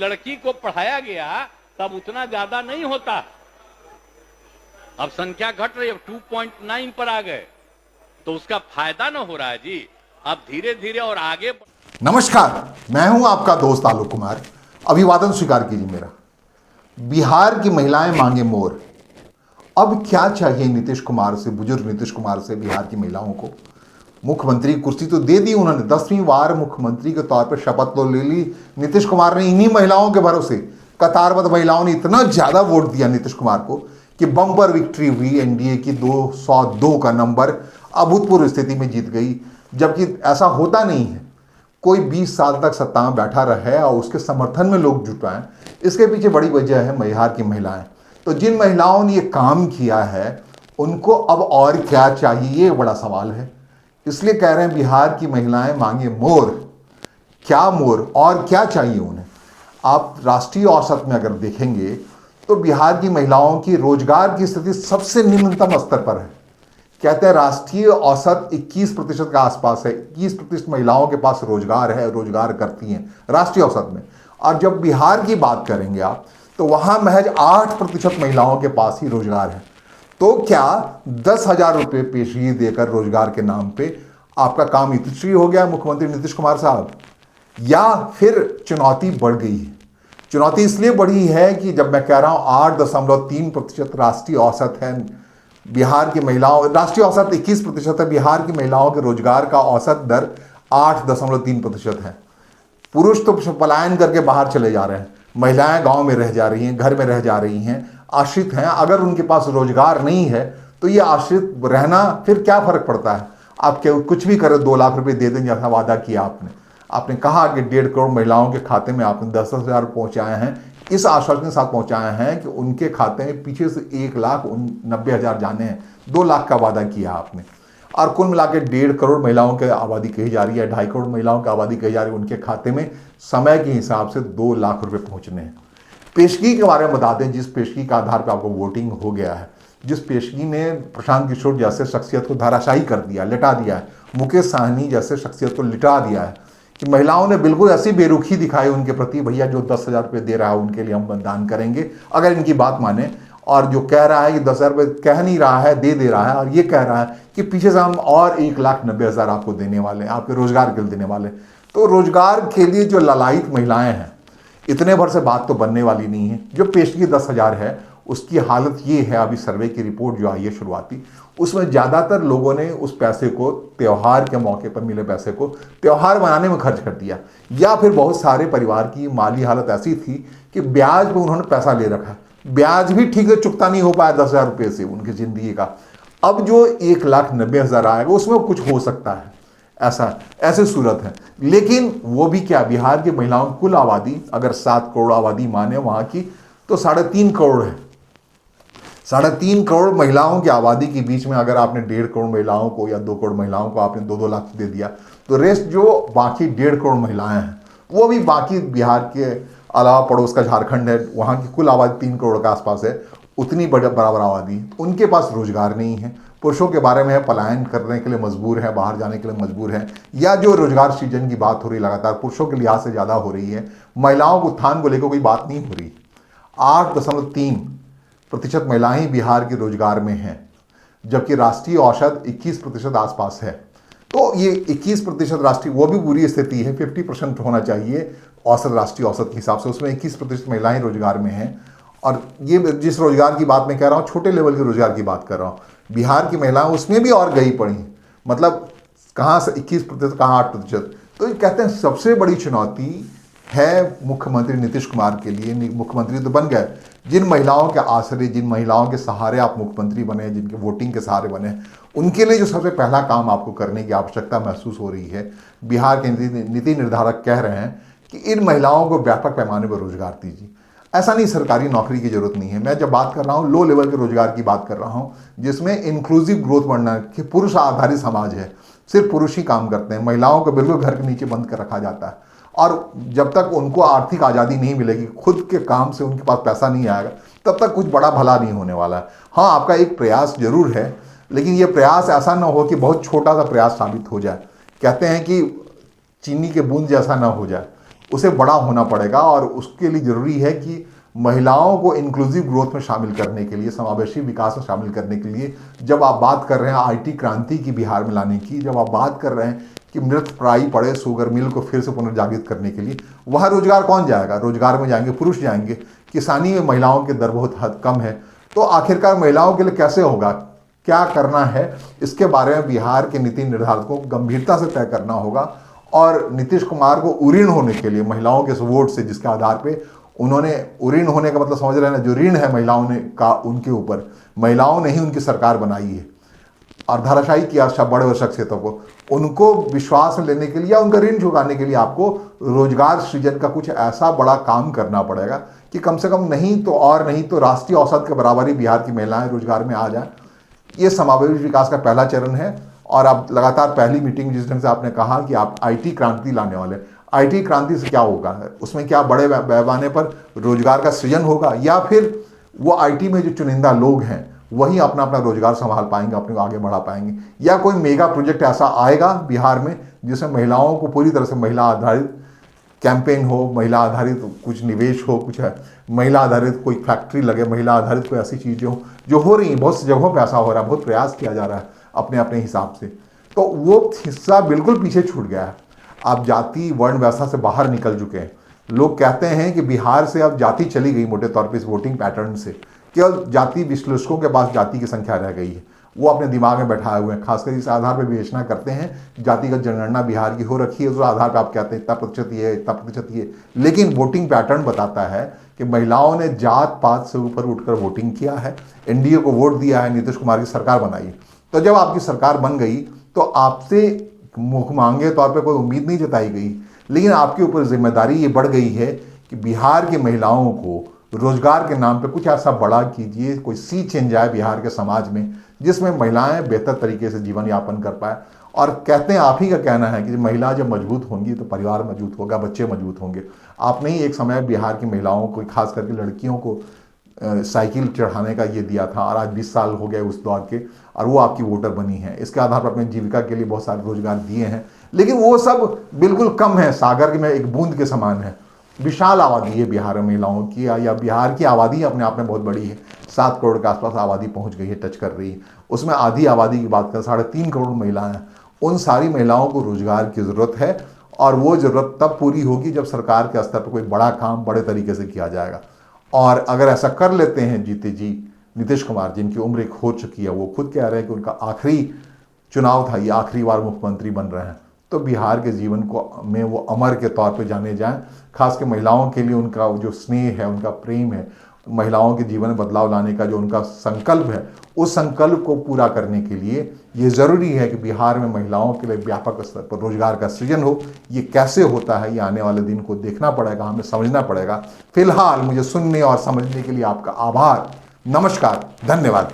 लड़की को पढ़ाया गया तब उतना ज्यादा नहीं होता। अब संख्या घट रही है, 2.9 पर आ गए, तो उसका फायदा ना हो रहा है जी। अब धीरे धीरे और आगे। नमस्कार, मैं हूं आपका दोस्त आलोक कुमार। अभिवादन स्वीकार कीजिए मेरा। बिहार की महिलाएं मांगे मोर। अब क्या चाहिए नीतीश कुमार से, बुजुर्ग नीतीश कुमार से बिहार की महिलाओं को? मुख्यमंत्री की कुर्सी तो दे दी उन्होंने, 10वीं बार मुख्यमंत्री के तौर पर शपथ तो ले ली नीतीश कुमार ने इन्हीं महिलाओं के भरोसे। कतारबद्ध महिलाओं ने इतना ज्यादा वोट दिया नीतीश कुमार को कि बम्पर विक्ट्री हुई। एनडीए की 202 का नंबर अभूतपूर्व स्थिति में जीत गई, जबकि ऐसा होता नहीं है। कोई 20 साल तक सत्ता में बैठा रहे और उसके समर्थन में लोग जुटाएं, इसके पीछे बड़ी वजह है बिहार की महिलाएं। तो जिन महिलाओं ने ये काम किया है उनको अब और क्या चाहिए, ये बड़ा सवाल है। इसलिए कह रहे हैं बिहार की महिलाएं मांगे मोर। क्या मोर और क्या चाहिए उन्हें? आप राष्ट्रीय औसत में अगर देखेंगे तो बिहार की महिलाओं की रोजगार की स्थिति सबसे निम्नतम स्तर पर है। कहते हैं राष्ट्रीय औसत 21% के आसपास है। 21% महिलाओं के पास रोजगार है, रोजगार करती हैं राष्ट्रीय औसत में। और जब बिहार की बात करेंगे आप तो वहां महज 8% महिलाओं के पास ही रोजगार है। तो क्या 10,000 रुपये पेशगी देकर रोजगार के नाम पे आपका काम यशस्वी हो गया मुख्यमंत्री नीतीश कुमार साहब, या फिर चुनौती बढ़ गई है? चुनौती इसलिए बढ़ी है कि जब मैं कह रहा हूं 8.3% राष्ट्रीय औसत है बिहार की महिलाओं, राष्ट्रीय औसत 21% है, बिहार की महिलाओं के रोजगार का औसत दर 8.3% है। पुरुष तो पलायन करके बाहर चले जा रहे हैं, महिलाएं गांव में रह जा रही हैं, घर में रह जा रही हैं, आश्रित हैं। अगर उनके पास रोजगार नहीं है तो ये आश्रित रहना फिर क्या फर्क पड़ता है? आप कुछ भी करें, 2 लाख रुपए दे दें जैसा वादा किया आपने कहा कि 1.5 करोड़ महिलाओं के खाते में आपने 10,000 पहुंचाए हैं। इस आश्वासन के साथ पहुंचाए हैं कि उनके खाते में पीछे से 1,90,000 जाने हैं। 2 लाख का वादा किया आपने, और कुल मिला के 1.5 करोड़ महिलाओं की आबादी कही जा रही है, 2.5 करोड़ महिलाओं की आबादी कही जा रही है। उनके खाते में समय के हिसाब से 2 लाख रुपए पहुंचने हैं। पेशगी के बारे में बता दें, जिस पेशगी के आधार पर आपको वोटिंग हो गया है, जिस पेशगी ने प्रशांत किशोर जैसे शख्सियत को धाराशाही कर दिया, लिटा दिया है, मुकेश साहनी जैसे शख्सियत को लिटा दिया है, कि महिलाओं ने बिल्कुल ऐसी बेरुखी दिखाई उनके प्रति, भैया जो 10,000 रुपये दे रहा है उनके लिए हम मतदान करेंगे अगर इनकी बात माने। और जो कह रहा है कि 10,000 रुपये कह नहीं रहा है, दे रहा है, और ये कह रहा है कि पीछे से हम और 1,90,000 आपको देने वाले हैं, आपके रोजगार के लिए देने वाले। तो रोजगार के लिए जो ललायित महिलाएं हैं, इतने भर से बात तो बनने वाली नहीं है। जो पेशगी 10,000 है उसकी हालत ये है, अभी सर्वे की रिपोर्ट जो आई है शुरुआती, उसमें ज़्यादातर लोगों ने उस पैसे को, त्यौहार के मौके पर मिले पैसे को त्यौहार मनाने में खर्च कर दिया, या फिर बहुत सारे परिवार की माली हालत ऐसी थी कि ब्याज पर उन्होंने पैसा ले रखा, ब्याज भी ठीक से चुकता नहीं हो पाया 10,000 रुपये से उनकी ज़िंदगी का। अब जो 1,90,000 आएगा उसमें कुछ हो सकता है, ऐसे सूरत है। लेकिन वो भी क्या, बिहार की महिलाओं की कुल आबादी अगर 7 करोड़ आबादी माने वहाँ की, तो 3.5 करोड़ है। 3.5 करोड़ महिलाओं की आबादी के बीच में अगर आपने 1.5 करोड़ महिलाओं को या 2 करोड़ महिलाओं को आपने 2-2 लाख दे दिया, तो रेस्ट जो बाकी 1.5 करोड़ महिलाएं हैं, वो भी बाकी बिहार के अलावा पड़ोस का झारखंड है, वहाँ की कुल आबादी 3 करोड़ के आसपास है, उतनी बराबर आबादी, उनके पास रोजगार नहीं है। पुरुषों के बारे में पलायन करने के लिए मजबूर है, बाहर जाने के लिए मजबूर है, या जो रोजगार सृजन की बात हो रही लगातार पुरुषों के लिहाज से ज़्यादा हो रही है, महिलाओं के उत्थान को लेकर कोई बात नहीं हो रही। 8.3% महिलाएं ही बिहार के रोजगार में हैं, जबकि राष्ट्रीय औसत 21% आसपास है। तो ये 21% राष्ट्रीय, वो भी बुरी स्थिति है, 50% होना चाहिए औसत, राष्ट्रीय औसत के हिसाब से। उसमें 21% महिलाएं रोजगार में हैं। और ये जिस रोजगार की बात मैं कह रहा हूँ, छोटे लेवल के रोजगार की बात कर रहा हूँ, बिहार की महिलाएं उसमें भी और गई पड़ी, मतलब कहाँ से 21%, कहाँ 8%। तो ये कहते हैं सबसे बड़ी चुनौती है मुख्यमंत्री नीतीश कुमार के लिए। मुख्यमंत्री तो बन गए, जिन महिलाओं के आश्रय, जिन महिलाओं के सहारे आप मुख्यमंत्री बने, जिनके वोटिंग के सहारे बने, उनके लिए जो सबसे पहला काम आपको करने की आवश्यकता महसूस हो रही है, बिहार के नीति निर्धारक कह रहे हैं कि इन महिलाओं को व्यापक पैमाने पर रोजगार दीजिए। ऐसा नहीं सरकारी नौकरी की जरूरत नहीं है, मैं जब बात कर रहा हूँ लो लेवल के रोजगार की बात कर रहा हूँ, जिसमें इंक्लूसिव ग्रोथ बढ़ना, कि पुरुष आधारित समाज है, सिर्फ पुरुष ही काम करते हैं, महिलाओं को बिल्कुल घर के नीचे बंद कर रखा जाता है। और जब तक उनको आर्थिक आज़ादी नहीं मिलेगी, खुद के काम से उनके पास पैसा नहीं आएगा, तब तक कुछ बड़ा भला नहीं होने वाला है। हाँ, आपका एक प्रयास जरूर है, लेकिन ये प्रयास ऐसा ना हो कि बहुत छोटा सा प्रयास साबित हो जाए। कहते हैं कि चीनी के बूंद जैसा ना हो जाए, उसे बड़ा होना पड़ेगा और उसके लिए जरूरी है कि महिलाओं को इंक्लूसिव ग्रोथ में शामिल करने के लिए, समावेशी विकास में शामिल करने के लिए, जब आप बात कर रहे हैं आईटी क्रांति की बिहार में लाने की, जब आप बात कर रहे हैं कि मृतप्रायी पड़े शुगर मिल को फिर से पुनर्जागृत करने के लिए, वहाँ रोजगार कौन जाएगा? रोजगार में जाएंगे पुरुष जाएंगे। किसानी में महिलाओं के दर बहुत हद कम है। तो आखिरकार महिलाओं के लिए कैसे होगा, क्या करना है, इसके बारे में बिहार के नीति निर्धारकों को गंभीरता से तय करना होगा। और नीतीश कुमार को उरीण होने के लिए महिलाओं के वोट से, जिसके आधार पे उन्होंने, उरीण होने का मतलब समझ रहे हैं ना, जो ऋण है महिलाओं ने का उनके ऊपर, महिलाओं ने ही उनकी सरकार बनाई है और धाराशाही किया बड़े बड़े शख्सियतों को, उनको विश्वास में लेने के लिए या उनका ऋण चुकाने के लिए आपको रोजगार सृजन का कुछ ऐसा बड़ा काम करना पड़ेगा कि कम से कम नहीं तो राष्ट्रीय औसत के बराबर ही बिहार की महिलाएं रोजगार में आ जाएं। ये समावेशी विकास का पहला चरण है। और अब लगातार पहली मीटिंग जिस ढंग से आपने कहा कि आप आईटी क्रांति लाने वाले, आईटी क्रांति से क्या होगा? उसमें क्या बड़े पैमाने पर रोजगार का सृजन होगा या फिर वो आईटी में जो चुनिंदा लोग हैं वही अपना अपना रोजगार संभाल पाएंगे, अपने को आगे बढ़ा पाएंगे, या कोई मेगा प्रोजेक्ट ऐसा आएगा बिहार में जिसमें महिलाओं को पूरी तरह से महिला आधारित कैंपेन हो, महिला आधारित कुछ निवेश हो, कुछ है महिला आधारित कोई फैक्ट्री लगे, महिला आधारित कोई ऐसी चीज़ें हो जो हो रही हैं, बहुत सी जगहों पर ऐसा हो रहा है, बहुत प्रयास किया जा रहा है अपने अपने हिसाब से। तो वो हिस्सा बिल्कुल पीछे छूट गया है। आप जाति वर्ण व्यवस्था से बाहर निकल चुके हैं। लोग कहते हैं कि बिहार से अब जाति चली गई, मोटे तौर पे इस वोटिंग पैटर्न से केवल जाति विश्लेषकों के पास जाति की संख्या रह गई है, वो अपने दिमाग में बैठाए हुए हैं। खासकर इस आधार पर विवेचना करते हैं, जातिगत जनगणना बिहार की हो रखी है, उस आधार पर आप कहते हैं इतना प्रतिशत ये, इतना प्रतिशत ये। लेकिन वोटिंग पैटर्न बताता है कि महिलाओं ने जात पात से ऊपर उठकर वोटिंग किया है, एनडीए को वोट दिया है, नीतीश कुमार की सरकार बनाई। तो जब आपकी सरकार बन गई तो आपसे मुख मांगे तौर पे कोई उम्मीद नहीं जताई गई, लेकिन आपके ऊपर जिम्मेदारी ये बढ़ गई है कि बिहार की महिलाओं को रोजगार के नाम पे कुछ ऐसा बड़ा कीजिए, कोई सी चेंज आए बिहार के समाज में जिसमें महिलाएं बेहतर तरीके से जीवन यापन कर पाए। और कहते हैं, आप ही का कहना है कि महिला जब मजबूत होंगी तो परिवार मजबूत होगा, बच्चे मजबूत होंगे। आपने ही एक समय बिहार की महिलाओं को, खास करके लड़कियों को साइकिल चढ़ाने का ये दिया था और आज 20 साल हो गए उस दौर के, और वो आपकी वोटर बनी है। इसके आधार पर अपनी जीविका के लिए बहुत सारे रोजगार दिए हैं, लेकिन वो सब बिल्कुल कम है, सागर में एक बूंद के समान है। विशाल आबादी है बिहार में महिलाओं की, या बिहार की आबादी अपने आप में बहुत बड़ी है, 7 करोड़ के आसपास आबादी पहुंच गई है, टच कर रही है। उसमें आधी आबादी की बात करें 3.5 करोड़ महिलाएं हैं। उन सारी महिलाओं को रोजगार की ज़रूरत है और वो ज़रूरत तब पूरी होगी जब सरकार के स्तर पर कोई बड़ा काम बड़े तरीके से किया जाएगा। और अगर ऐसा कर लेते हैं जीते जी नीतीश कुमार, जिनकी उम्र एक हो चुकी है, वो खुद कह रहे हैं कि उनका आखिरी चुनाव था, ये आखिरी बार मुख्यमंत्री बन रहे हैं, तो बिहार के जीवन को में वो अमर के तौर पे जाने जाएं। खास के महिलाओं के लिए उनका जो स्नेह है, उनका प्रेम है, महिलाओं के जीवन में बदलाव लाने का जो उनका संकल्प है, उस संकल्प को पूरा करने के लिए ये ज़रूरी है कि बिहार में महिलाओं के लिए व्यापक स्तर पर रोजगार का सृजन हो। ये कैसे होता है, ये आने वाले दिन को देखना पड़ेगा, हमें समझना पड़ेगा। फिलहाल मुझे सुनने और समझने के लिए आपका आभार, नमस्कार, धन्यवाद।